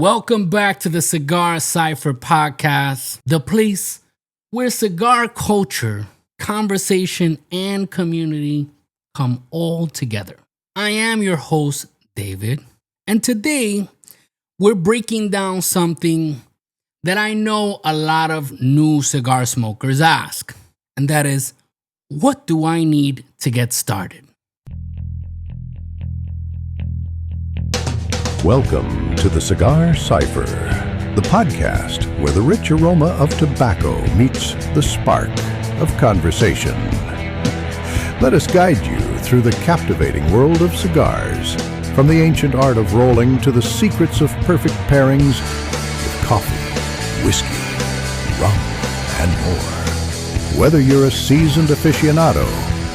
Welcome back to the Cigar Cypher Podcast, the place where cigar culture, conversation, and community come all together. I am your host, David, and today we're breaking down something that I know a lot of new cigar smokers ask, and that is, what do I need to get started? Welcome to the Cigar Cypher, the podcast where the rich aroma of tobacco meets the spark of conversation. Let us guide you through the captivating world of cigars, from the ancient art of rolling to the secrets of perfect pairings with coffee, whiskey, rum, and more. Whether you're a seasoned aficionado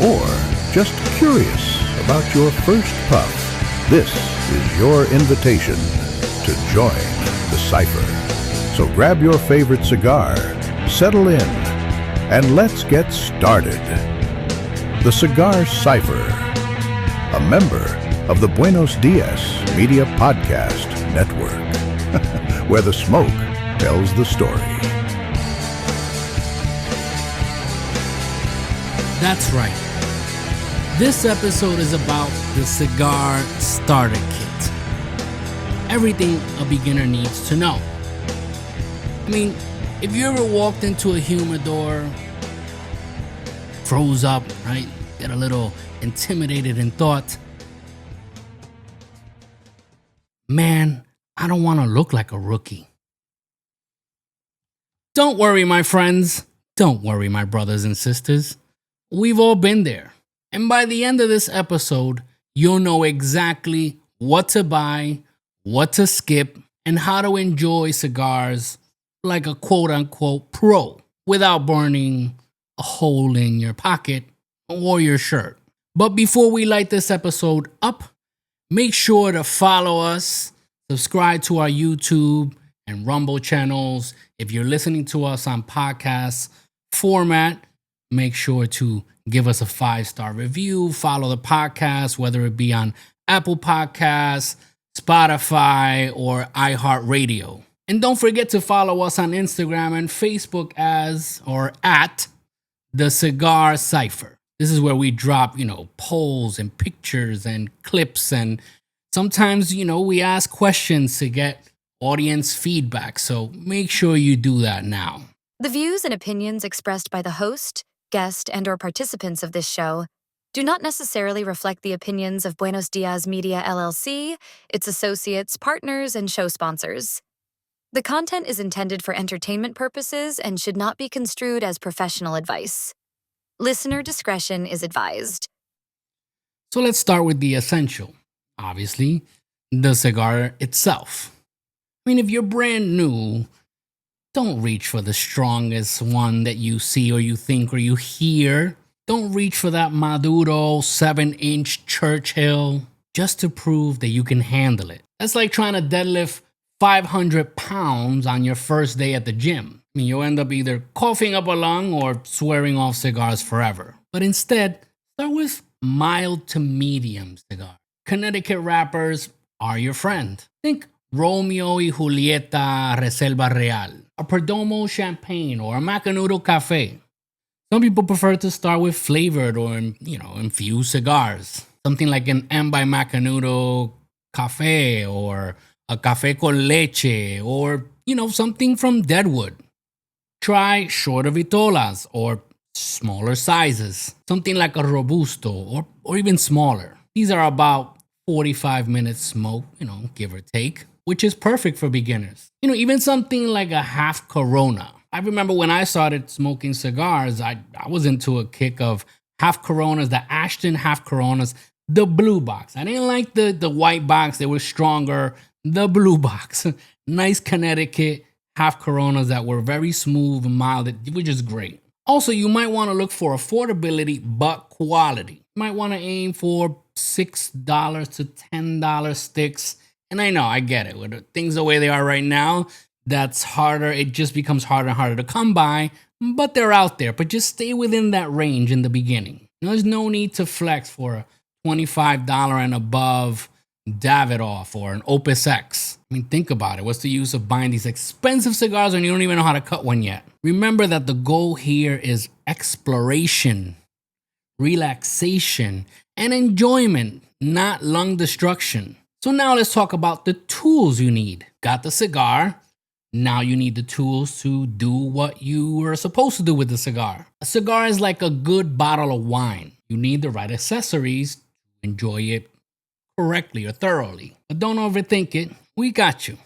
or just curious about your first puff, this is your invitation to join the Cypher. So grab your favorite cigar, settle in, and let's get started. The Cigar Cypher, a member of the Buenos Dias Media Podcast Network, where the smoke tells the story. That's right. This episode is about the Cigar Starter Kit. Everything a beginner needs to know. I mean, if you ever walked into a humidor, froze up, right? Get a little intimidated and thought, man, I don't want to look like a rookie. Don't worry, my friends. Don't worry, my brothers and sisters. We've all been there. And by the end of this episode, you'll know exactly what to buy, what to skip, and how to enjoy cigars like a quote-unquote pro without burning a hole in your pocket or your shirt. But before we light this episode up, make sure to follow us, subscribe to our YouTube and Rumble channels. If you're listening to us on podcast format, make sure to give us a 5-star review, follow the podcast, whether it be on Apple Podcasts, Spotify, or iHeartRadio. And don't forget to follow us on Instagram and Facebook at the Cigar Cypher. This is where we drop, polls and pictures and clips. And sometimes, we ask questions to get audience feedback. So make sure you do that now. The views and opinions expressed by the host, guest, and/or participants of this show do not necessarily reflect the opinions of Buenos Dias Media LLC, its associates, partners, and show sponsors. The content is intended for entertainment purposes and should not be construed as professional advice. Listener discretion is advised. So let's start with the essential. Obviously, the cigar itself. I mean, if you're brand new, don't reach for the strongest one that you see or you think or you hear. Don't reach for that Maduro 7-inch Churchill just to prove that you can handle it. That's like trying to deadlift 500 pounds on your first day at the gym. I mean, you'll end up either coughing up a lung or swearing off cigars forever. But instead, start with mild to medium cigar. Connecticut wrappers are your friend. Think Romeo y Julieta Reserva Real, a Perdomo Champagne, or a Macanudo Cafe. Some people prefer to start with flavored or, infused cigars. Something like an M by Macanudo Cafe, or a Café con Leche, or, something from Deadwood. Try shorter vitolas or smaller sizes. Something like a Robusto or even smaller. These are about 45 minutes smoke, give or take, which is perfect for beginners. Even something like a half Corona. I remember when I started smoking cigars, I was into a kick of half Coronas, the Ashton half Coronas, the blue box. I didn't like the white box. They were stronger. The blue box. Nice Connecticut half Coronas that were very smooth and mild. It was just great. Also, you might want to look for affordability but quality. You might want to aim for $6 to $10 sticks. And I know, I get it. With things the way they are right now, that's harder. It just becomes harder and harder to come by. But they're out there. But just stay within that range in the beginning. There's no need to flex for a $25 and above Davidoff or an Opus X. I mean, think about it. What's the use of buying these expensive cigars when you don't even know how to cut one yet? Remember that the goal here is exploration, relaxation, and enjoyment, not lung destruction. So now let's talk about the tools you need. Got the cigar. Now you need the tools to do what you were supposed to do with the cigar. A cigar is like a good bottle of wine. You need the right accessories to enjoy it correctly or thoroughly. But don't overthink it. We got you.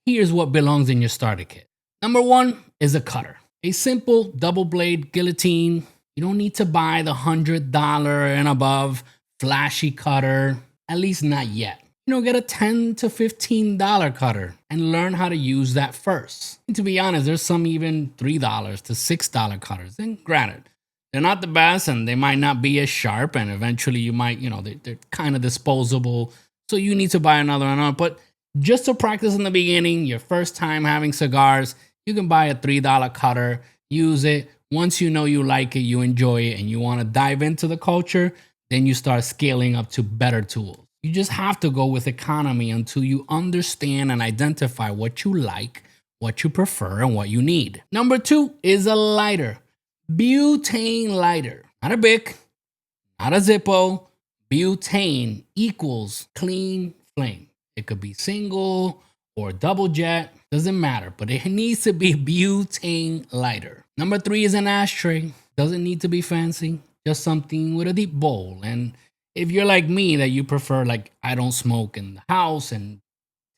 Here's what belongs in your starter kit. Number one is a cutter. A simple double blade guillotine. You don't need to buy the $100 and above flashy cutter, at least not yet. Get a $10 to $15 cutter and learn how to use that first. And to be honest, there's some even $3 to $6 cutters. And granted, they're not the best and they might not be as sharp, and eventually you might, they're kind of disposable. So you need to buy another one. But just to practice in the beginning, your first time having cigars, you can buy a $3 cutter, use it. Once you know you like it, you enjoy it, and you want to dive into the culture, then you start scaling up to better tools. You just have to go with economy until you understand and identify what you like, what you prefer, and what you need. Number two is a lighter. Butane lighter. Not a Bic, not a Zippo. Butane equals clean flame. It could be single or double jet. Doesn't matter, but it needs to be butane lighter. Number three is an ashtray. Doesn't need to be fancy. Just something with a deep bowl. And if you're like me, that you prefer, I don't smoke in the house, and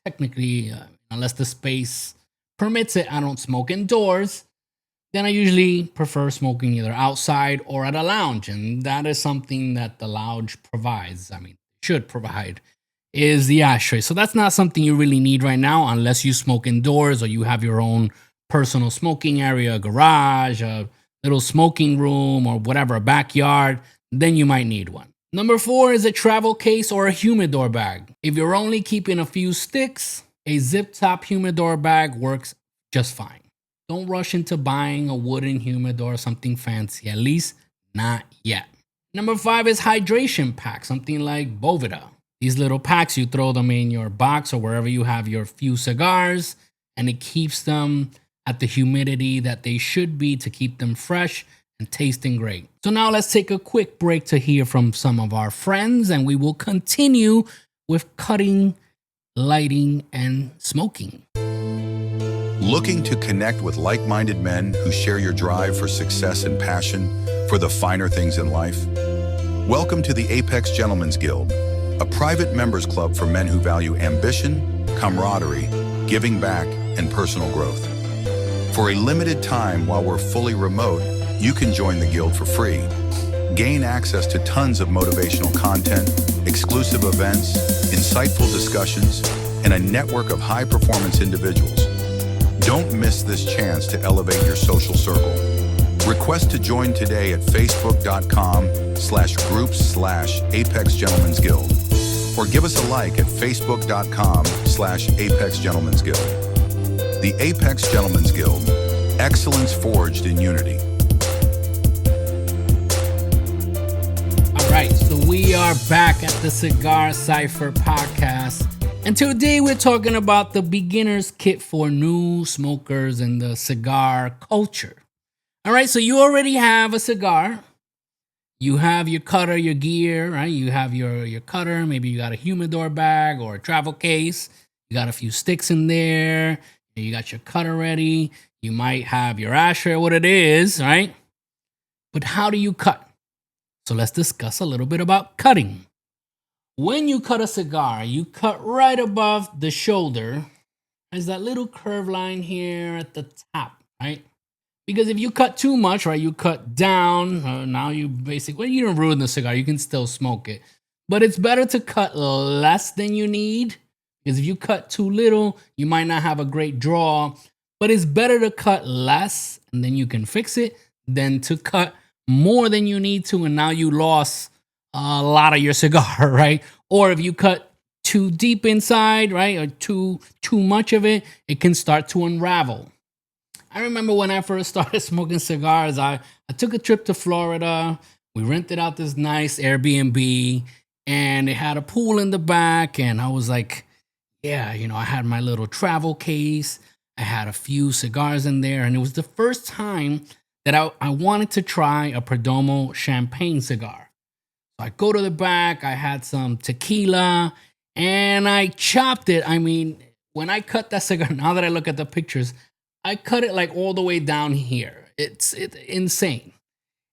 technically, unless the space permits it, I don't smoke indoors, then I usually prefer smoking either outside or at a lounge. And that is something that the lounge provides. Should provide, is the ashtray. So that's not something you really need right now unless you smoke indoors or you have your own personal smoking area, a garage, a little smoking room, or whatever, a backyard. Then you might need one. Number four is a travel case or a humidor bag. If you're only keeping a few sticks, a zip top humidor bag works just fine. Don't rush into buying a wooden humidor or something fancy, at least not yet. Number five is hydration pack, something like Boveda. These little packs, you throw them in your box or wherever you have your few cigars, and it keeps them at the humidity that they should be to keep them fresh and tasting great. So now let's take a quick break to hear from some of our friends, and we will continue with cutting, lighting, and smoking. Looking to connect with like-minded men who share your drive for success and passion for the finer things in life? Welcome to the Apex Gentlemen's Guild, a private members club for men who value ambition, camaraderie, giving back, and personal growth. For a limited time while we're fully remote, you can join the guild for free. Gain access to tons of motivational content, exclusive events, insightful discussions, and a network of high-performance individuals. Don't miss this chance to elevate your social circle. Request to join today at facebook.com/groups/Apex Gentlemen's Guild, or give us a like at facebook.com/Apex Gentlemen's Guild. The Apex Gentlemen's Guild, excellence forged in unity. All right, so we are back at the Cigar Cypher Podcast. And today we're talking about the beginner's kit for new smokers in the cigar culture. All right, so you already have a cigar. You have your cutter, your gear, right? You have your cutter. Maybe you got a humidor bag or a travel case. You got a few sticks in there. You got your cutter ready. You might have your ashtray, what it is, right? But how do you cut? So let's discuss a little bit about cutting. When you cut a cigar, you cut right above the shoulder. There's that little curve line here at the top, right? Because if you cut too much, right, you cut down, now you basically, you don't ruin the cigar, you can still smoke it. But it's better to cut less than you need, because if you cut too little, you might not have a great draw. But it's better to cut less, and then you can fix it, than to cut more than you need to, and now you lost a lot of your cigar, right? Or if you cut too deep inside, right, or too much of it, it can start to unravel. I remember when I first started smoking cigars, I took a trip to Florida. We rented out this nice Airbnb, and it had a pool in the back. And I was like, yeah, I had my little travel case. I had a few cigars in there. And it was the first time that I wanted to try a Perdomo champagne cigar. So I go to the back, I had some tequila, and I chopped it. I mean, when I cut that cigar, now that I look at the pictures, I cut it like all the way down here. It's insane.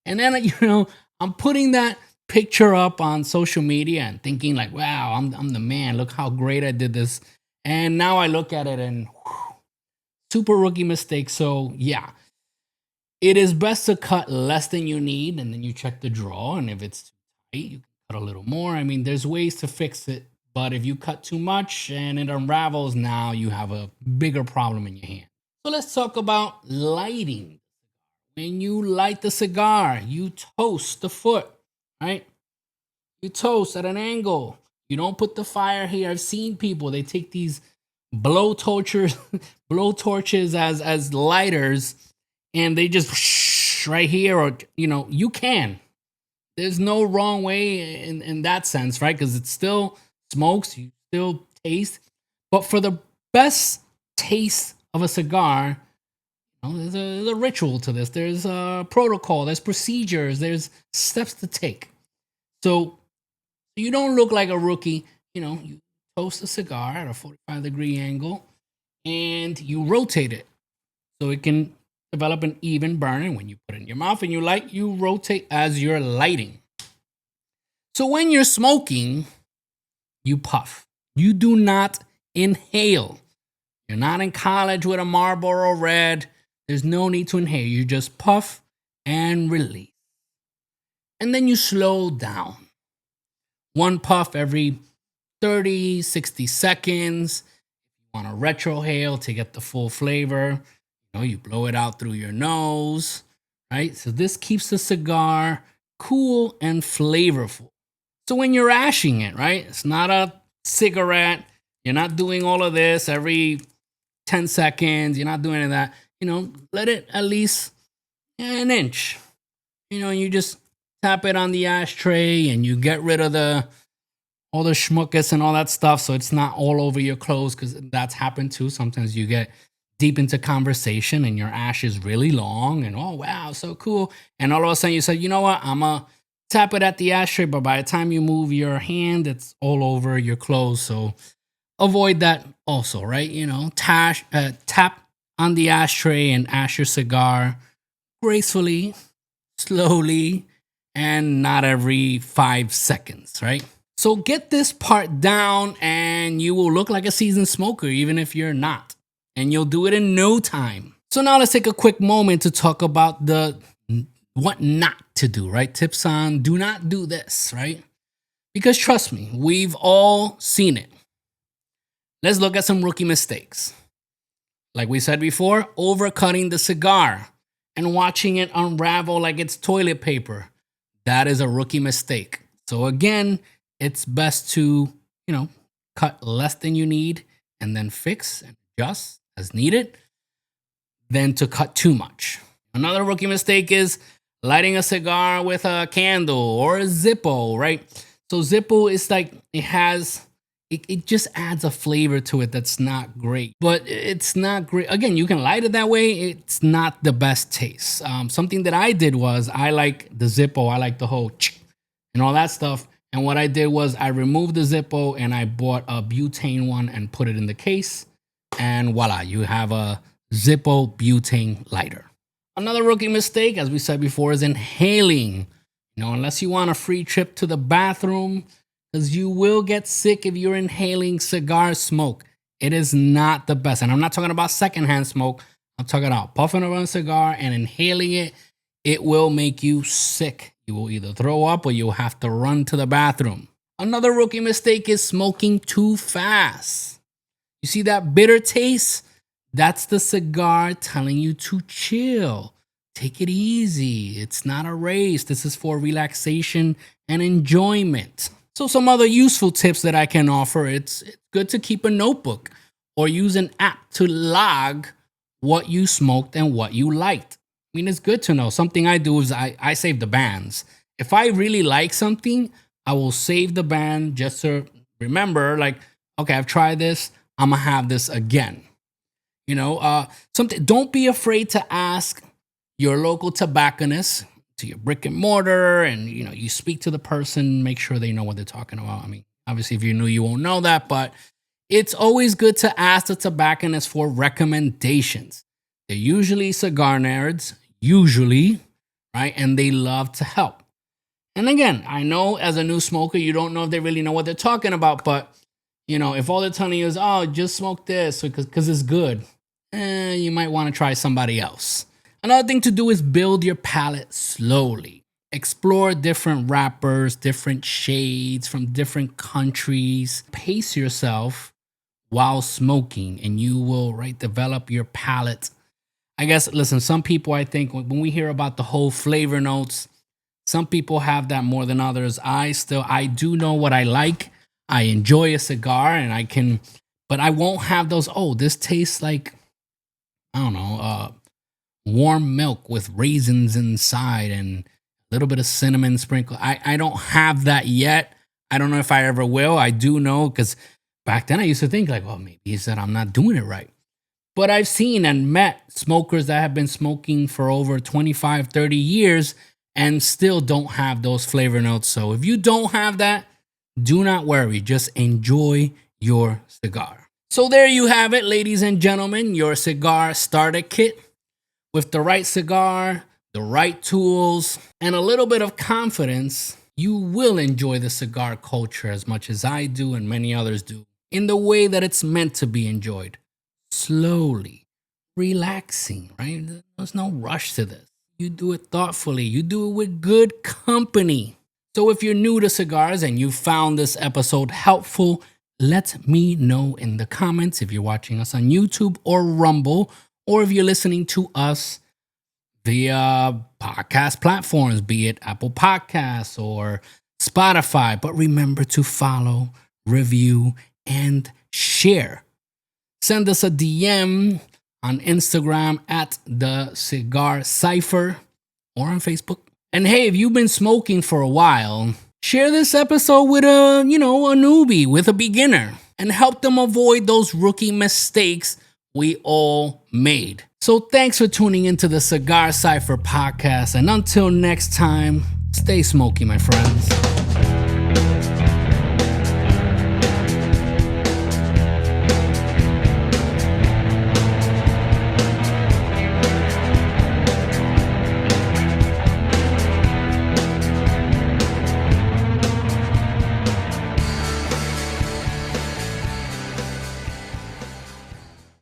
And then, I'm putting that picture up on social media and thinking like, wow, I'm the man. Look how great I did this. And now I look at it and super rookie mistake. So yeah, it is best to cut less than you need, and then you check the draw. And if it's too tight, you can cut a little more. I mean, there's ways to fix it. But if you cut too much and it unravels, now you have a bigger problem in your hand. So let's talk about lighting. When you light the cigar, you toast the foot, right? You toast at an angle. You don't put the fire here. I've seen people, they take these blow torches as lighters, and they just right here, or you can. There's no wrong way in that sense, right? Because it still smokes, you still taste. But for the best taste of a cigar, there's a ritual to this. There's a protocol. There's procedures. There's steps to take. So you don't look like a rookie. You toast a cigar at a 45-degree angle, and you rotate it so it can develop an even burn. And when you put it in your mouth and you light, you rotate as you're lighting. So when you're smoking, you puff. You do not inhale. You're not in college with a Marlboro Red. There's no need to inhale. You just puff and release. And then you slow down. One puff every 30, 60 seconds. You want to retrohale to get the full flavor. You blow it out through your nose, right? So this keeps the cigar cool and flavorful. So when you're ashing it, right? It's not a cigarette. You're not doing all of this every 10 seconds. You're not doing any of that. Let it at least an inch. You just tap it on the ashtray and you get rid of all the schmuckus and all that stuff, so it's not all over your clothes, because that's happened too. Sometimes you get deep into conversation and your ash is really long and, oh, wow, so cool. And all of a sudden you say, you know what, I'm going to tap it at the ashtray, but by the time you move your hand, it's all over your clothes. So avoid that also, right? Tap on the ashtray and ash your cigar gracefully, slowly, and not every 5 seconds, right? So get this part down and you will look like a seasoned smoker, even if you're not. And you'll do it in no time. So now let's take a quick moment to talk about what not to do, right? Tips on do not do this, right? Because trust me, we've all seen it. Let's look at some rookie mistakes. Like we said before, overcutting the cigar and watching it unravel like it's toilet paper. That is a rookie mistake. So again, it's best to, cut less than you need and then fix and adjust as needed than to cut too much. Another rookie mistake is lighting a cigar with a candle or a Zippo, right? So Zippo is like, it just adds a flavor to it that's not great. But it's not great. Again, you can light it that way. It's not the best taste. Something that I did was I like the Zippo. I like the whole and all that stuff. And what I did was I removed the Zippo and I bought a butane one and put it in the case. And voila, you have a Zippo butane lighter. Another rookie mistake, as we said before, is inhaling. Unless you want a free trip to the bathroom, because you will get sick if you're inhaling cigar smoke. It is not the best. And I'm not talking about secondhand smoke. I'm talking about puffing on a cigar and inhaling it. It will make you sick. You will either throw up or you'll have to run to the bathroom. Another rookie mistake is smoking too fast. You see that bitter taste? That's the cigar telling you to chill. Take it easy. It's not a race. This is for relaxation and enjoyment. So some other useful tips that I can offer. It's good to keep a notebook or use an app to log what you smoked and what you liked. It's good to know. Something I do is I save the bands. If I really like something, I will save the brand just to remember, like, okay, I've tried this. I'm going to have this again. Don't be afraid to ask your local tobacconist, to your brick and mortar, and, you speak to the person, make sure they know what they're talking about. I mean, obviously, if you're new, you won't know that, but it's always good to ask the tobacconist for recommendations. They're usually cigar nerds, right? And they love to help. And again, I know as a new smoker, you don't know if they really know what they're talking about, but, if all they're telling you is, oh, just smoke this because it's good, you might want to try somebody else. Another thing to do is build your palate slowly. Explore different wrappers, different shades from different countries. Pace yourself while smoking, and you will, develop your palate. I guess, listen, some people, I think, when we hear about the whole flavor notes, some people have that more than others. I do know what I like. I enjoy a cigar, but I won't have those, this tastes like, I don't know, warm milk with raisins inside and a little bit of cinnamon sprinkle. I don't have that yet. I don't know if I ever will. I do know because back then I used to think like, well, maybe it's that I'm not doing it right. But I've seen and met smokers that have been smoking for over 25, 30 years and still don't have those flavor notes. So if you don't have that, do not worry. Just enjoy your cigar. So there you have it, ladies and gentlemen, your cigar starter kit. With the right cigar, the right tools, and a little bit of confidence, you will enjoy the cigar culture as much as I do and many others do, in the way that it's meant to be enjoyed. Slowly, relaxing, right? There's no rush to this. You do it thoughtfully. You do it with good company. So if you're new to cigars and you found this episode helpful, let me know in the comments if you're watching us on YouTube or Rumble, or if you're listening to us via podcast platforms, be it Apple Podcasts or Spotify. But remember to follow, review, and share. Send us a DM on Instagram at the Cigar Cypher or on Facebook. And hey, if you've been smoking for a while, share this episode with a newbie, with a beginner, and help them avoid those rookie mistakes we all made. So thanks for tuning into the Cigar Cypher Podcast. And until next time, stay smoky, my friends.